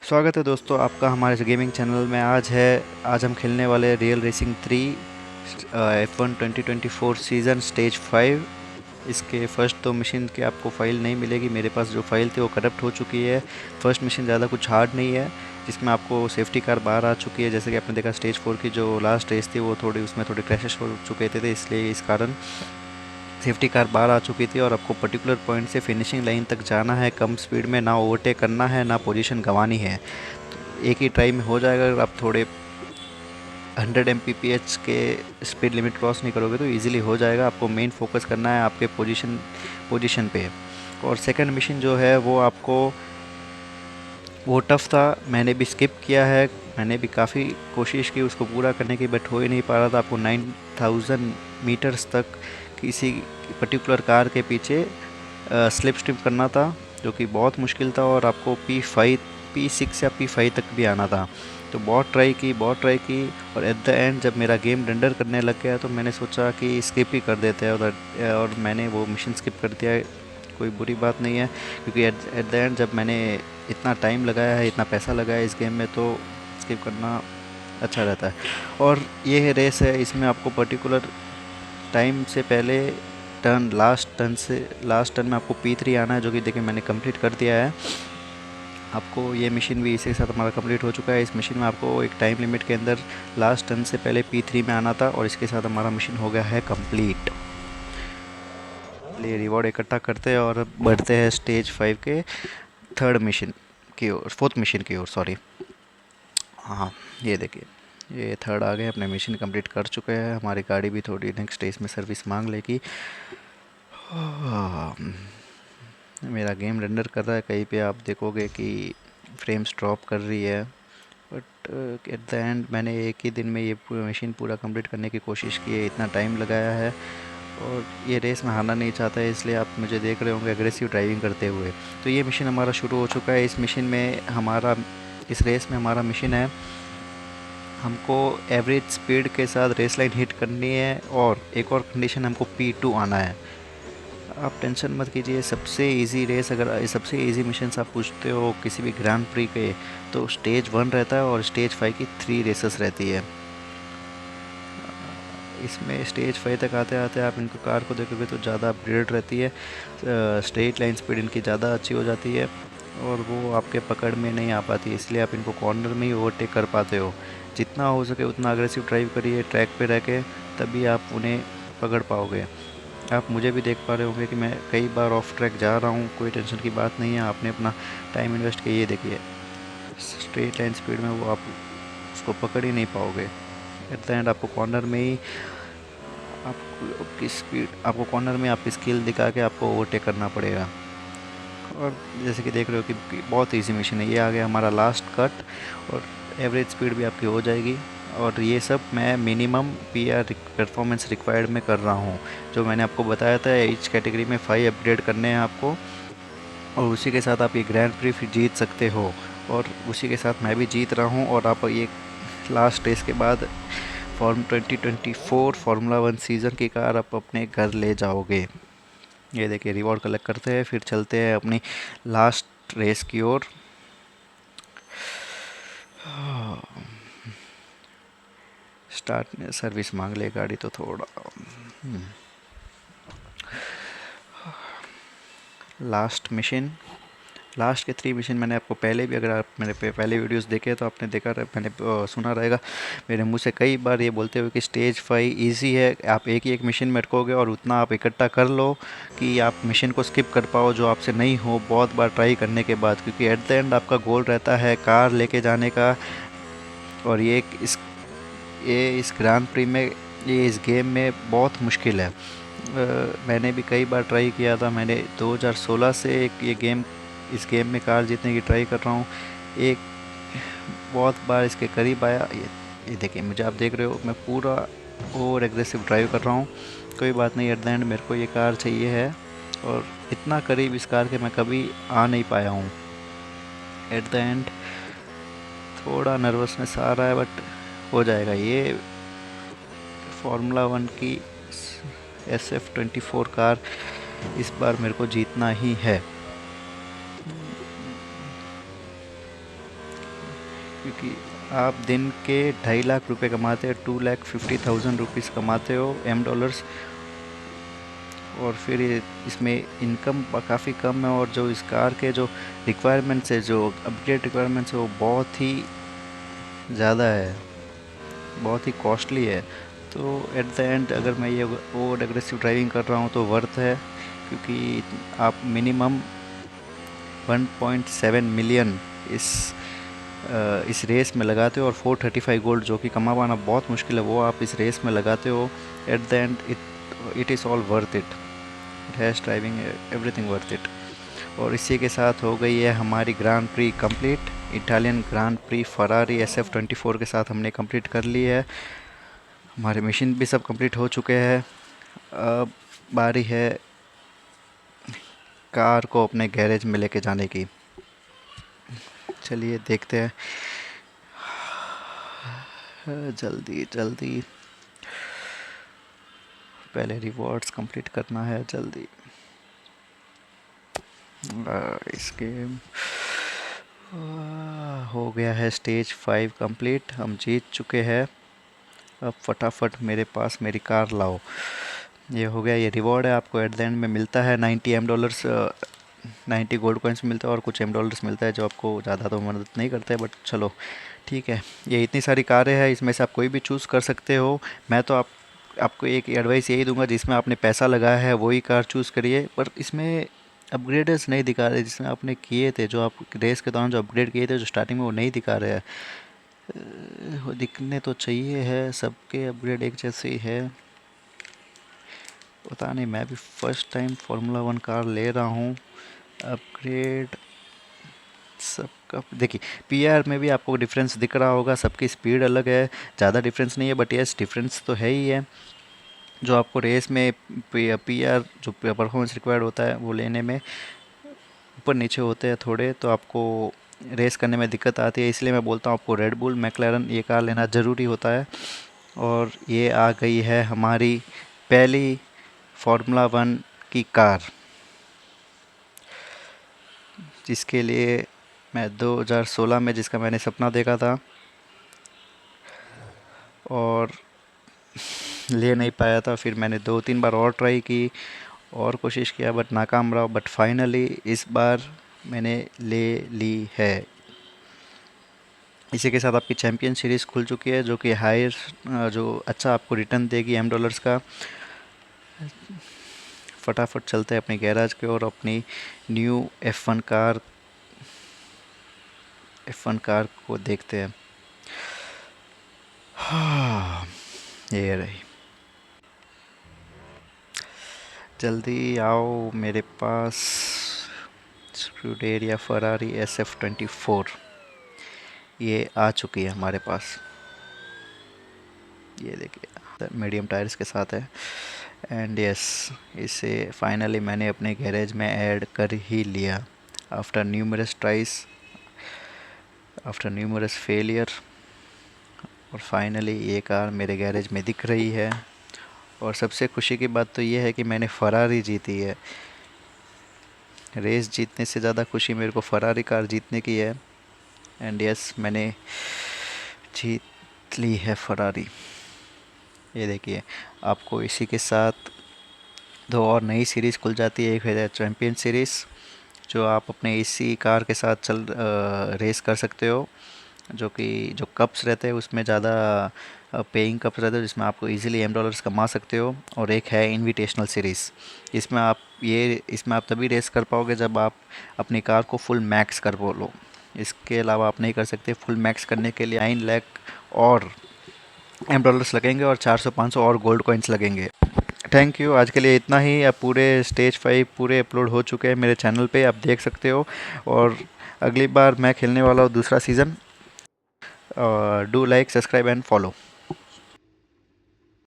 स्वागत है दोस्तों आपका हमारे इस गेमिंग चैनल में। आज हम खेलने वाले real racing 3 F1 2024 season stage 5। इसके फर्स्ट दो मिशन की आपको फ़ाइल नहीं मिलेगी। मेरे पास जो फ़ाइल थी वो करप्ट हो चुकी है। फर्स्ट मिशन ज़्यादा कुछ हार्ड नहीं है, जिसमें आपको सेफ्टी कार बाहर आ चुकी है। जैसे कि आपने देखा स्टेज 4 की जो लास्ट रेस थी वो थोड़ी उसमें थोड़े क्रैशेस हो चुके थे, इसलिए इस कारण सेफ्टी कार बाहर आ चुकी थी। और आपको पर्टिकुलर पॉइंट से फिनिशिंग लाइन तक जाना है, कम स्पीड में, ना ओवरटेक करना है, ना पोजीशन गंवानी है। एक ही ट्राई में हो जाएगा। अगर आप थोड़े 100 एम के स्पीड लिमिट क्रॉस नहीं करोगे तो इजीली हो जाएगा। आपको मेन फोकस करना है आपके पोजीशन पे। और सेकंड मिशन जो है वो टफ़ था, मैंने भी स्किप किया है। मैंने भी काफ़ी कोशिश की उसको पूरा करने की, बट हो ही नहीं पा रहा था। आपको 9000 मीटर्स तक किसी पर्टिकुलर कार के पीछे स्लिप स्ट्रिप करना था, जो कि बहुत मुश्किल था। और आपको P6 या P5 तक भी आना था। तो बहुत ट्राई की और एट द एंड जब मेरा गेम रेंडर करने लग गया तो मैंने सोचा कि स्किप ही कर देते हैं उधर, और मैंने वो मिशन स्किप कर दिया। कोई बुरी बात नहीं है, क्योंकि एट द एंड जब मैंने इतना टाइम लगाया है, इतना पैसा लगाया है इस गेम में, तो स्किप करना अच्छा रहता है। और ये है रेस है, इसमें आपको पर्टिकुलर टाइम से पहले लास्ट टर्न में आपको P3 आना है, जो कि देखिए मैंने कंप्लीट कर दिया है। आपको ये मिशन भी इसी के साथ हमारा कंप्लीट हो चुका है। इस मिशन में आपको एक टाइम लिमिट के अंदर लास्ट टर्न से पहले P3 में आना था, और इसके साथ हमारा मिशन हो गया है कंप्लीट। चलिए रिवॉर्ड इकट्ठा करते हैं और बढ़ते हैं स्टेज 5 के थर्ड मिशन की ओर, फोर्थ मिशन की ओर, सॉरी। हाँ, ये देखिए, ये थर्ड आ गए, अपने मिशन कंप्लीट कर चुके हैं। हमारी गाड़ी भी थोड़ी नेक्स्ट स्टेज में सर्विस मांग लेगी। मेरा गेम रेंडर कर रहा है, कहीं पे आप देखोगे कि फ्रेम्स ड्रॉप कर रही है, बट एट द एंड मैंने एक ही दिन में ये मशीन पूरा कंप्लीट करने की कोशिश की है, इतना टाइम लगाया है। और ये रेस में हारना नहीं चाहता है, इसलिए आप मुझे देख रहे होंगे एग्रेसिव ड्राइविंग करते हुए। तो ये मिशन हमारा शुरू हो चुका है। इस रेस में हमारा मिशन है, हमको एवरेज स्पीड के साथ रेस लाइन हिट करनी है, और एक और कंडीशन, हमको P2 आना है। आप टेंशन मत कीजिए, सबसे इजी मिशन आप पूछते हो किसी भी ग्रैंड प्री के, तो स्टेज 1 रहता है और स्टेज 5 की 3 रेसेस रहती है। इसमें स्टेज 5 तक आते आते आप इनको कार को देखोगे तो ज़्यादा अपग्रेड रहती है। स्ट्रेट लाइन स्पीड इनकी ज़्यादा अच्छी हो जाती है, और वो आपके पकड़ में नहीं आ पाती, इसलिए आप इनको कॉर्नर में ही ओवरटेक कर पाते हो। जितना हो सके उतना अग्रेसिव ड्राइव करिए ट्रैक पे रह के, तभी आप उन्हें पकड़ पाओगे। आप मुझे भी देख पा रहे होंगे कि मैं कई बार ऑफ ट्रैक जा रहा हूँ, कोई टेंशन की बात नहीं है। आपने अपना टाइम इन्वेस्ट किया, ये देखिए स्ट्रेट लाइन स्पीड में वो आप उसको पकड़ ही नहीं पाओगे। एट द एंड आपको कॉर्नर में आपकी स्किल दिखा के आपको ओवरटेक करना पड़ेगा। और जैसे कि देख रहे हो कि बहुत इजी मिशन है। ये आ गया हमारा लास्ट कट, और एवरेज स्पीड भी आपकी हो जाएगी। और ये सब मैं मिनिमम PR परफॉर्मेंस रिक्वायर्ड में कर रहा हूँ, जो मैंने आपको बताया था। ईच कैटेगरी में 5 अपग्रेड करने हैं आपको, और उसी के साथ आप ये ग्रैंड प्री फिर जीत सकते हो। और उसी के साथ मैं भी जीत रहा हूँ, और आप ये लास्ट रेस के बाद फॉर्म 2024 फार्मूला 1 सीज़न की कार आप अपने घर ले जाओगे। ये देखिए रिवॉर्ड कलेक्ट करते हैं, फिर चलते हैं अपनी लास्ट रेस की ओर। स्टार्ट सर्विस मांग ले गाड़ी तो थोड़ा। लास्ट के 3 मिशन मैंने आपको पहले भी, अगर आप मेरे पहले वीडियोस देखे तो आपने देखा मैंने सुना रहेगा मेरे मुंह से कई बार ये बोलते हुए कि स्टेज 5 इजी है, आप एक ही एक मिशन में अटकोगे और उतना आप इकट्ठा कर लो कि आप मिशन को स्किप कर पाओ, जो आपसे नहीं हो बहुत बार ट्राई करने के बाद। क्योंकि एट द एंड आपका गोल रहता है कार लेके जाने का। और इस ग्रांड प्री में, ये इस गेम में बहुत मुश्किल है। मैंने भी कई बार ट्राई किया था। मैंने 2016 से इस गेम में कार जीतने की ट्राई कर रहा हूँ। एक बहुत बार इसके करीब आया। ये देखिए, मुझे आप देख रहे हो मैं पूरा ओवर एग्रेसिव ड्राइव कर रहा हूँ। कोई बात नहीं, एट द एंड मेरे को ये कार चाहिए है, और इतना करीब इस कार के मैं कभी आ नहीं पाया हूँ। एट द एंड थोड़ा नर्वसनेस आ रहा है, बट हो जाएगा। ये फार्मूला 1 की SF24 कार इस बार मेरे को जीतना ही है। क्योंकि आप दिन के 2.5 लाख रुपए कमाते हो, 2,50,000 रुपीज़ कमाते हो $M, और फिर इसमें इनकम काफ़ी कम है, और जो इस कार के जो रिक्वायरमेंट्स है, जो अपग्रेड रिक्वायरमेंट्स है, वो बहुत ही ज़्यादा है, बहुत ही कॉस्टली है। तो एट द एंड अगर मैं ये ओवर एग्रेसिव ड्राइविंग कर रहा हूँ तो वर्थ है, क्योंकि आप मिनिमम 1.7 मिलियन इस इस रेस में लगाते हो, और 435 गोल्ड जो कि कमा पाना बहुत मुश्किल है, वो आप इस रेस में लगाते हो। At the end it is all worth it, it has driving everything worth it. और इसी के साथ हो गई है हमारी grand pre complete. Italian grand pre Ferrari SF24 के साथ हमने कंप्लीट कर ली है। हमारे मिशन भी सब कंप्लीट हो चुके हैं। अब बारी है कार को अपने गैरेज में लेके जाने की। चलिए देखते हैं। जल्दी जल्दी, पहले रिवॉर्ड्स कंप्लीट करना है जल्दी। इसके हो गया है स्टेज 5 कंप्लीट, हम जीत चुके हैं। अब फटाफट मेरे पास मेरी कार लाओ। ये हो गया, ये रिवॉर्ड है, आपको एट द एंड में मिलता है 90 $M, 90 गोल्ड कॉइन्स मिलता है, और कुछ $M मिलता है जो आपको ज़्यादा तो मदद नहीं करता है, बट चलो ठीक है। ये इतनी सारी कारें हैं, इसमें से आप कोई भी चूज़ कर सकते हो। मैं तो आपको एक एडवाइस यही दूंगा, जिसमें आपने पैसा लगाया है वही कार चूज़ करिए। पर इसमें अपग्रेडर्स नहीं दिखा रहे जिसमें आपने किए थे, जो आप रेस के दौरान जो अपग्रेड किए थे जो स्टार्टिंग में, वो नहीं दिखा रहे हैं। वो दिखने तो चाहिए है, सबके अपग्रेड एक जैसे ही है। पता नहीं, मैं भी फर्स्ट टाइम फार्मूला 1 कार ले रहा हूँ। अपग्रेड सबका देखिए, पीआर में भी आपको डिफरेंस दिख रहा होगा, सबकी स्पीड अलग है, ज़्यादा डिफरेंस नहीं है, बट यस डिफरेंस तो है ही है। जो आपको रेस में पीआर जो परफॉर्मेंस रिक्वायर्ड होता है वो लेने में ऊपर नीचे होते हैं थोड़े, तो आपको रेस करने में दिक्कत आती है। इसलिए मैं बोलता हूँ आपको रेड बुल मैकलैरन ये कार लेना ज़रूरी होता है। और ये आ गई है हमारी पहली फार्मूला 1 की कार, जिसके लिए मैं 2016 में जिसका मैंने सपना देखा था और ले नहीं पाया था। फिर मैंने 2-3 बार और ट्राई की और कोशिश किया, बट नाकाम रहा। बट फाइनली इस बार मैंने ले ली है। इसी के साथ आपकी चैम्पियन सीरीज़ खुल चुकी है, जो कि हायर जो अच्छा आपको रिटर्न देगी $M का। फटाफट चलते हैं अपने गैराज के और अपनी न्यू F1 कार को देखते हैं। हाँ, ये रही। जल्दी आओ मेरे पास, स्क्यूडेरिया फरारी SF24 ये आ चुकी है हमारे पास। ये देखिए मीडियम टायर्स के साथ है। एंड यस, इसे फाइनली मैंने अपने गैरेज में ऐड कर ही लिया, after numerous ट्राइस, after numerous failure. और फाइनली ये कार मेरे गैरेज में दिख रही है। और सबसे खुशी की बात तो ये है कि मैंने फरारी जीती है। रेस जीतने से ज़्यादा खुशी मेरे को फरारी कार जीतने की है। एंड यस, मैंने जीत ली है फरारी। ये देखिए, आपको इसी के साथ 2 और नई सीरीज़ खुल जाती है। एक है चैम्पियन सीरीज़, जो आप अपने इसी कार के साथ रेस कर सकते हो, जो कि जो कप्स रहते हैं उसमें ज़्यादा पेइंग कप्स रहते हैं, जिसमें आपको इजीली $M कमा सकते हो। और एक है इनविटेशनल सीरीज़, इसमें आप तभी रेस कर पाओगे जब आप अपनी कार को फुल मैक्स कर बोलो। इसके अलावा आप नहीं कर सकते। फुल मैक्स करने के लिए 9 लाख और $M लगेंगे, और 400-500 और गोल्ड कॉइन्स लगेंगे। थैंक यू, आज के लिए इतना ही। अब पूरे स्टेज 5 पूरे अपलोड हो चुके हैं मेरे चैनल पे, आप देख सकते हो। और अगली बार मैं खेलने वाला हूँ दूसरा season. Do like, subscribe and follow.